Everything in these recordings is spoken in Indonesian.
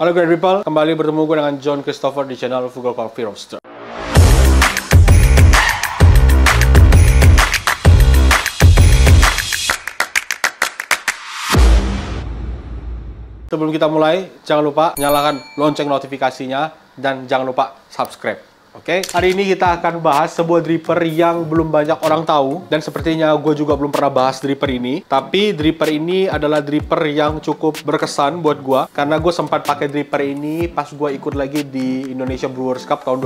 Halo great people, kembali bertemu gue dengan John Christopher di channel Frugal Coffee Roaster. Sebelum kita mulai, jangan lupa nyalakan lonceng notifikasinya dan jangan lupa subscribe. Oke, hari ini kita akan bahas sebuah dripper yang belum banyak orang tahu, dan sepertinya gue juga belum pernah bahas dripper ini. Tapi dripper ini adalah dripper yang cukup berkesan buat gue, karena gue sempat pakai dripper ini pas gue ikut lagi di Indonesia Brewers Cup tahun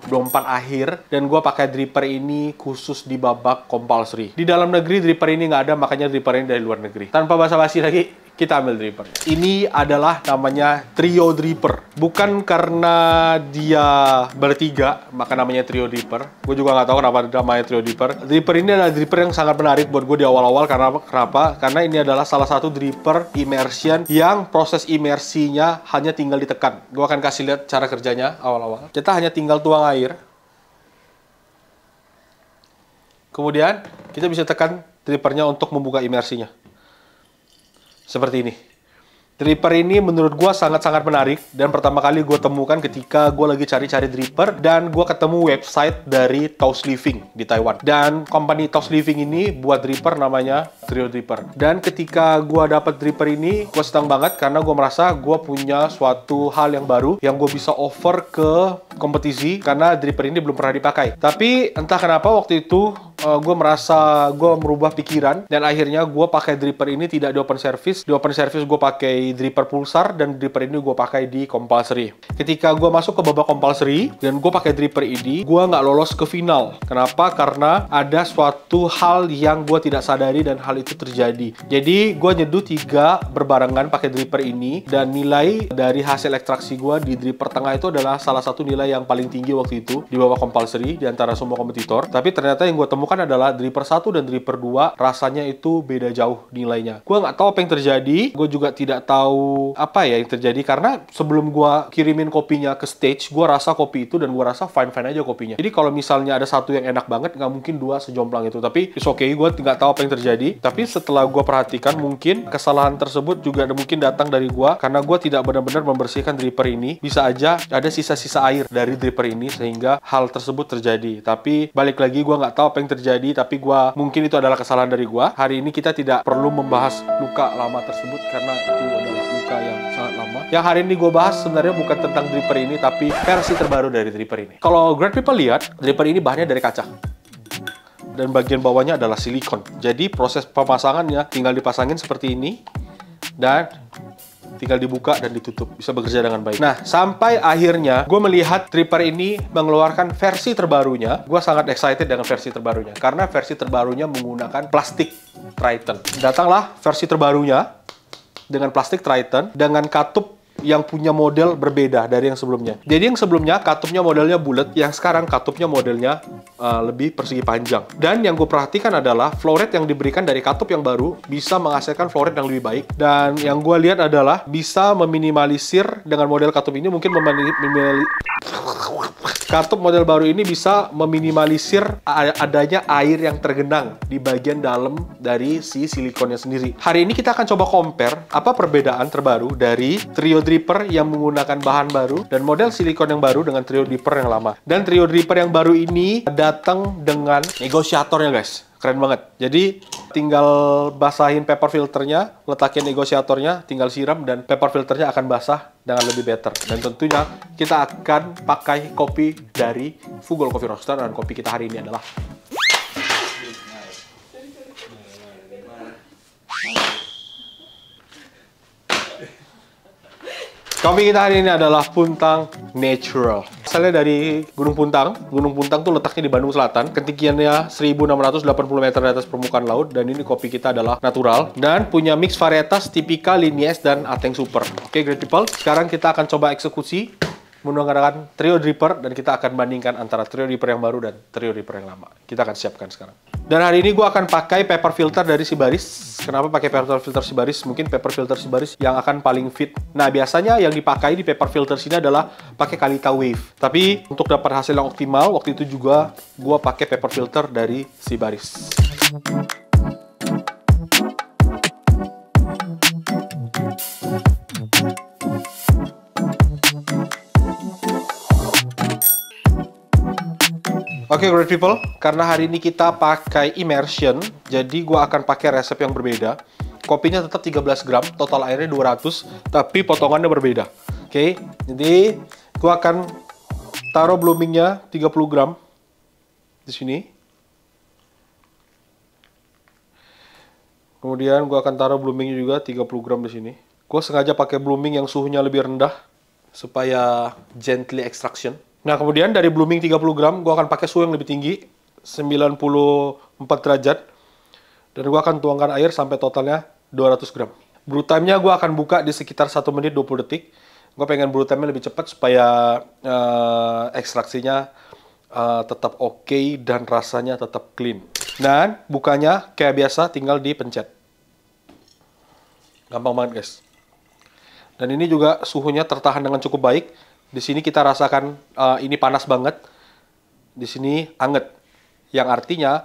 2024 akhir, dan gue pakai dripper ini khusus di babak compulsory. Di dalam negeri dripper ini nggak ada, makanya dripper ini dari luar negeri. Tanpa basa-basi lagi, kita ambil dripper. Ini adalah namanya trio dripper. Bukan karena dia bertiga, maka namanya trio dripper. Gue juga nggak tahu kenapa namanya trio dripper. Dripper ini adalah dripper yang sangat menarik buat gue di awal-awal. Kenapa? Karena ini adalah salah satu dripper immersion yang proses imersinya hanya tinggal ditekan. Gue akan kasih lihat cara kerjanya awal-awal. Kita hanya tinggal tuang air. Kemudian kita bisa tekan drippernya untuk membuka imersinya. Seperti ini. Dripper ini menurut gue sangat-sangat menarik, dan pertama kali gue temukan ketika gue lagi cari-cari dripper, dan gue ketemu website dari Toast Living di Taiwan. Dan company Toast Living ini buat dripper namanya Trio Dripper. Dan ketika gue dapet dripper ini, gue senang banget karena gue merasa gue punya suatu hal yang baru yang gue bisa offer ke kompetisi, karena dripper ini belum pernah dipakai. Tapi entah kenapa waktu itu gue merasa gue merubah pikiran, dan akhirnya gue pakai dripper ini tidak di open service. Di open service gue pakai dripper pulsar, dan dripper ini gue pakai di compulsory. Ketika gue masuk ke babak compulsory dan gue pakai dripper ini, gue nggak lolos ke final. Kenapa? Karena ada suatu hal yang gue tidak sadari, dan hal itu terjadi. Jadi gue nyeduh 3 berbarengan pakai dripper ini, dan nilai dari hasil ekstraksi gue di dripper tengah itu adalah salah satu nilai yang paling tinggi waktu itu di babak compulsory di antara semua kompetitor. Tapi ternyata yang gue temukan adalah dripper 1 dan dripper 2 rasanya itu beda jauh nilainya. Gue nggak tahu apa yang terjadi. Gue juga tidak tahu apa ya yang terjadi, karena sebelum gue kirimin kopinya ke stage, gue rasa kopi itu, dan gue rasa fine-fine aja kopinya. Jadi kalau misalnya ada satu yang enak banget, nggak mungkin 2 sejomplang itu. Tapi it's okay, gue nggak tahu apa yang terjadi. Tapi setelah gue perhatikan, mungkin kesalahan tersebut juga mungkin datang dari gue, karena gue tidak benar-benar membersihkan dripper ini. Bisa aja ada sisa-sisa air dari dripper ini sehingga hal tersebut terjadi. Tapi balik lagi, gue nggak tahu apa yang terjadi, tapi mungkin itu adalah kesalahan dari gue. Hari ini kita tidak perlu membahas luka lama tersebut, karena itu adalah luka yang sangat lama. Yang hari ini gue bahas sebenarnya bukan tentang dripper ini, tapi versi terbaru dari dripper ini. Kalau great people lihat, dripper ini bahannya dari kaca, dan bagian bawahnya adalah silikon. Jadi proses pemasangannya tinggal dipasangin seperti ini, dan tinggal dibuka dan ditutup. Bisa bekerja dengan baik. Nah, sampai akhirnya gue melihat dripper ini mengeluarkan versi terbarunya. Gue sangat excited dengan versi terbarunya, karena versi terbarunya menggunakan plastik Triton. Datanglah versi terbarunya dengan plastik Triton, dengan katup yang punya model berbeda dari yang sebelumnya. Jadi yang sebelumnya katupnya modelnya bulat, yang sekarang katupnya modelnya lebih persegi panjang. Dan yang gue perhatikan adalah flow rate yang diberikan dari katup yang baru bisa menghasilkan flow rate yang lebih baik. Dan yang gue lihat adalah bisa meminimalisir dengan model katup ini, mungkin katup model baru ini bisa meminimalisir adanya air yang tergenang di bagian dalam dari si silikonnya sendiri. Hari ini kita akan coba compare apa perbedaan terbaru dari trio dripper yang menggunakan bahan baru dan model silikon yang baru dengan trio dripper yang lama. Dan trio dripper yang baru ini datang dengan negosiatornya, guys. Keren banget. Jadi tinggal basahin paper filternya, letakin negosiatornya, tinggal siram, dan paper filternya akan basah dengan lebih better. Dan tentunya kita akan pakai kopi dari Frugal Coffee Roaster, dan kopi kita hari ini adalah kopi kita hari ini adalah Puntang Natural. Asalnya dari Gunung Puntang. Gunung Puntang tuh letaknya di Bandung Selatan. Ketinggiannya 1680 meter di atas permukaan laut. Dan ini kopi kita adalah natural. Dan punya mix varietas tipikal, Linies, dan Ateng Super. Oke, great people. Sekarang kita akan coba eksekusi menggunakan trio dripper, dan kita akan bandingkan antara trio dripper yang baru dan trio dripper yang lama. Kita akan siapkan sekarang. Dan hari ini gue akan pakai paper filter dari Sibaris. Kenapa pakai paper filter Sibaris? Mungkin paper filter Sibaris yang akan paling fit. Nah, biasanya yang dipakai di paper filter sini adalah pakai Kalita Wave. Tapi untuk dapat hasil yang optimal, waktu itu juga gue pakai paper filter dari Sibaris. Oke, great people, karena hari ini kita pakai immersion, jadi gua akan pakai resep yang berbeda. Kopinya tetap 13 gram, total airnya 200, tapi potongannya berbeda. Oke, jadi gua akan taruh bloomingnya 30 gram di sini. Kemudian gua akan taruh bloomingnya juga 30 gram di sini. Gua sengaja pakai blooming yang suhunya lebih rendah supaya gently extraction. Nah, kemudian dari blooming 30 gram, gue akan pakai suhu yang lebih tinggi, 94 derajat. Dan gue akan tuangkan air sampai totalnya 200 gram. Brew time-nya gue akan buka di sekitar 1 menit 20 detik. Gue pengen brew time-nya lebih cepat supaya ekstraksinya tetap oke dan rasanya tetap clean. Dan bukanya kayak biasa tinggal dipencet. Gampang banget, guys. Dan ini juga suhunya tertahan dengan cukup baik. Di sini kita rasakan ini panas banget, di sini anget. Yang artinya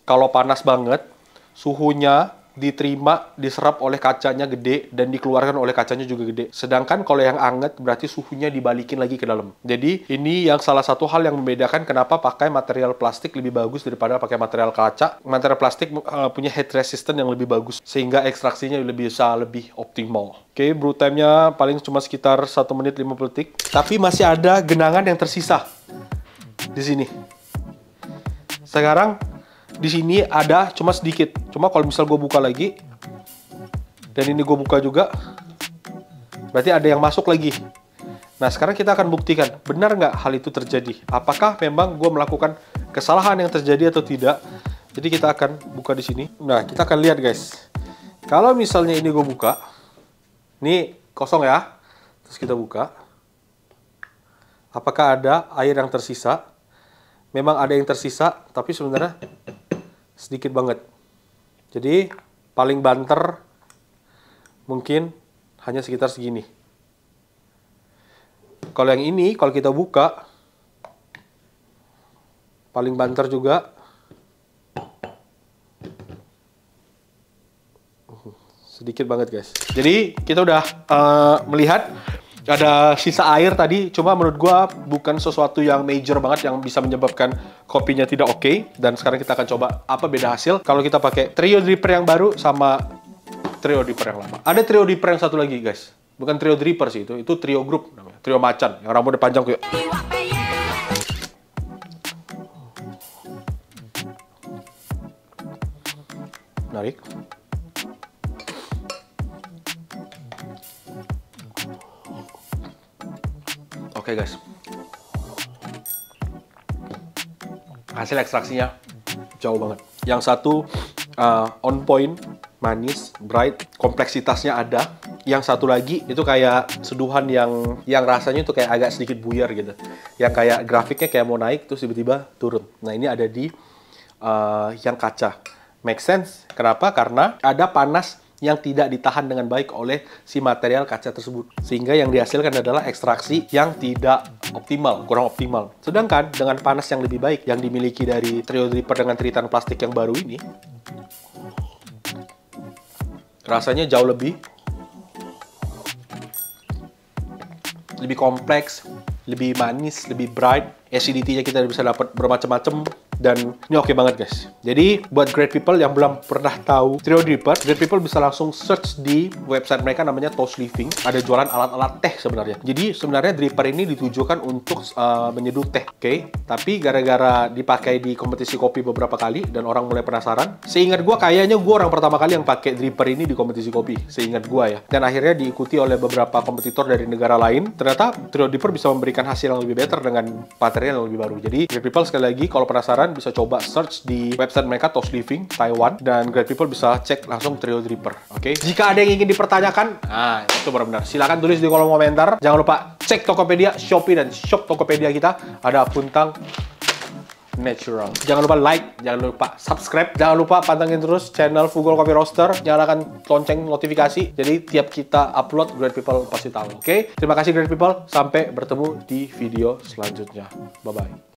kalau panas banget, suhunya diterima, diserap oleh kacanya gede dan dikeluarkan oleh kacanya juga gede. Sedangkan kalau yang anget berarti suhunya dibalikin lagi ke dalam. Jadi ini yang salah satu hal yang membedakan kenapa pakai material plastik lebih bagus daripada pakai material kaca. Material plastik punya heat resistant yang lebih bagus sehingga ekstraksinya bisa lebih optimal. Oke, brew time-nya paling cuma sekitar 1 menit 50 detik. Tapi masih ada genangan yang tersisa di sini. Sekarang di sini ada cuma sedikit. Cuma kalau misal gue buka lagi, dan ini gue buka juga, berarti ada yang masuk lagi. Nah, sekarang kita akan buktikan, benar nggak hal itu terjadi? Apakah memang gue melakukan kesalahan yang terjadi atau tidak? Jadi kita akan buka di sini. Nah, kita akan lihat, guys. Kalau misalnya ini gue buka, ini kosong ya. Terus kita buka. Apakah ada air yang tersisa? Memang ada yang tersisa, tapi sebenarnya sedikit banget. Jadi paling banter mungkin hanya sekitar segini. Kalau yang ini, kalau kita buka, paling banter juga sedikit banget, guys. Jadi kita udah melihat ada sisa air tadi, cuma menurut gua bukan sesuatu yang major banget yang bisa menyebabkan kopinya tidak oke. Dan sekarang kita akan coba apa beda hasil kalau kita pakai trio dripper yang baru sama trio dripper yang lama. Ada trio dripper yang satu lagi, guys. Bukan trio dripper sih, itu trio group namanya. Trio macan yang rambutnya panjang kayak. Menarik. Oke, guys, hasil ekstraksinya jauh banget. Yang satu on point, manis, bright, kompleksitasnya ada. Yang satu lagi itu kayak seduhan yang rasanya itu kayak agak sedikit buyar gitu. Yang kayak grafiknya kayak mau naik terus tiba-tiba turun. Nah, ini ada di yang kaca. Make sense? Kenapa? Karena ada panas yang tidak ditahan dengan baik oleh si material kaca tersebut. Sehingga yang dihasilkan adalah ekstraksi yang tidak optimal, kurang optimal. Sedangkan dengan panas yang lebih baik yang dimiliki dari trio dripper dengan tritian plastik yang baru ini, rasanya jauh lebih kompleks, lebih manis, lebih bright. Acidity-nya kita bisa dapat bermacam-macam. Dan ini oke banget, guys. Jadi buat great people yang belum pernah tahu trio dripper, great people bisa langsung search di website mereka namanya Toast Living. Ada jualan alat-alat teh sebenarnya. Jadi sebenarnya dripper ini ditujukan untuk menyeduh teh, oke? Tapi gara-gara dipakai di kompetisi kopi beberapa kali dan orang mulai penasaran, seingat gue kayaknya gue orang pertama kali yang pakai dripper ini di kompetisi kopi, seingat gue ya. Dan akhirnya diikuti oleh beberapa kompetitor dari negara lain. Ternyata trio dripper bisa memberikan hasil yang lebih better dengan material yang lebih baru. Jadi great people sekali lagi kalau penasaran bisa coba search di website mereka Toast Living Taiwan, dan great people bisa cek langsung trio dripper. Oke? Jika ada yang ingin dipertanyakan, nah itu benar-benar silakan tulis di kolom komentar. Jangan lupa cek Tokopedia, Shopee, dan shop Tokopedia kita ada Puntang Natural. Jangan lupa like, jangan lupa subscribe, jangan lupa pantengin terus channel Fugol Coffee Roaster, nyalakan lonceng notifikasi, jadi tiap kita upload great people pasti tahu. Oke? Terima kasih great people, sampai bertemu di video selanjutnya. Bye bye.